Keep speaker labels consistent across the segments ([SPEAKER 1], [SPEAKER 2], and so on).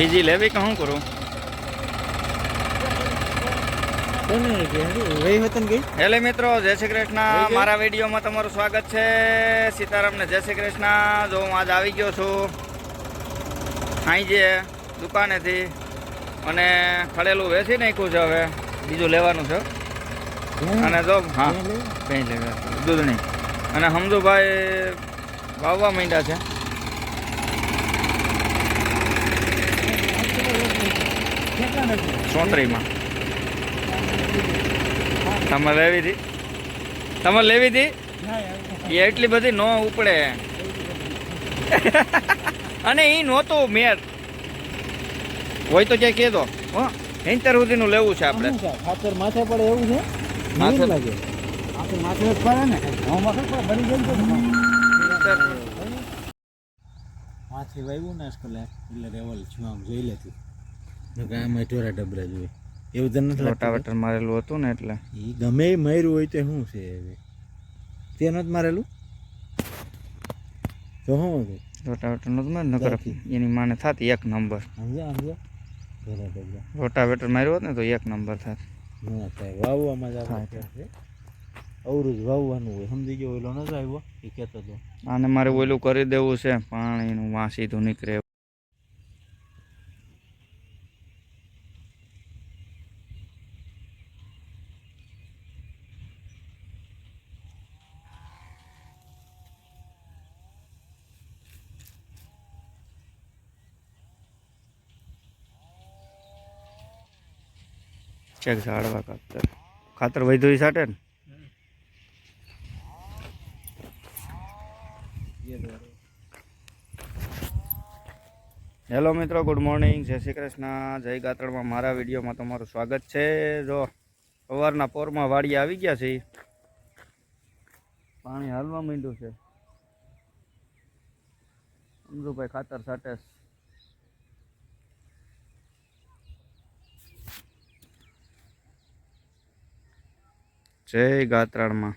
[SPEAKER 1] બીજી લેવી કે શું કરું? હેલો મિત્રો, જય શ્રી કૃષ્ણ. મારા વિડીયોમાં તમારું સ્વાગત છે. સીતારામ ને જય શ્રી કૃષ્ણ. જો હું આજ આવી ગયો છું અહીં જે દુકાનેથી અને ખડેલું વેચી નાખ્યું છે. હવે બીજું લેવાનું છે અને જો હા કંઈ લેવા દૂધની અને હમદુભાઈ વાવવા માંડ્યા છે. સોંતરીમાં તમારે લેવી હતી એ એટલી બધી નો ઉપડે અને એ નહોતું મેર હોય તો ક્યાં કહેતો હો. 70 સુધીનું લેવું છે આપણે.
[SPEAKER 2] ખાતર માથે પડે એવું છે માથે લાગે માથે પડે ને માથે વાવ્યું ને એટલે રેવલ છું આમ જોઈ લેતું આમાં ઢોરા ડબરા જોઈએ એવું તો નથી.
[SPEAKER 1] રોટાવેટર મારેલું હતું ને એટલે
[SPEAKER 2] એ ગમે એ માર્યું હોય તો શું છે હવે તે નથી મારેલું તો શું હતું
[SPEAKER 1] રોટાવેટર નતું માર નકર એની માને થાતી એક નંબર.
[SPEAKER 2] સમજ્યા ઢોરા ડબરા
[SPEAKER 1] રોટાવેટર માર્યું હોત ને તો એક નંબર થાત.
[SPEAKER 2] ના થાય વાવવામાં જ આપણે અવરું જ વાવવાનું હોય. સમજી ગયો ઓલો નતો આવ્યો એ કહેતો હતો
[SPEAKER 1] આને મારે ઓલું કરી દેવું છે પાણીનું વાં સીધું નીકળે. ચેક ઝાડવા ખાતર વધુ સાટે ને. હેલો મિત્રો, ગુડ મોર્નિંગ, જય શ્રી કૃષ્ણ, જય ગાત્રણમાં મારા વિડીયોમાં તમારું સ્વાગત છે. જો સવારના પોરમાં વાડી આવી ગયા છે, પાણી હાલવા માંડ્યું છે. સમજુભાઈ ખાતર સાટે જય ગાત્રણમાં.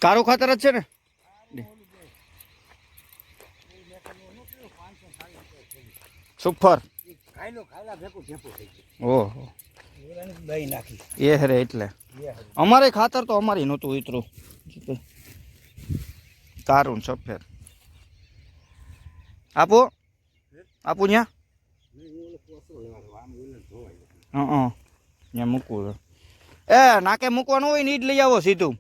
[SPEAKER 1] કારું ખાતર જ છે ને. સુપર ઓહો એ હરે એટલે અમારે ખાતર તો અમારી નહોતું ઉતરું. કારું સફેદ આપો ત્યાં ત્યાં મૂકવું એ નાકે મૂકવાનું હોય ને ઈ જ લઈ આવો સીધું.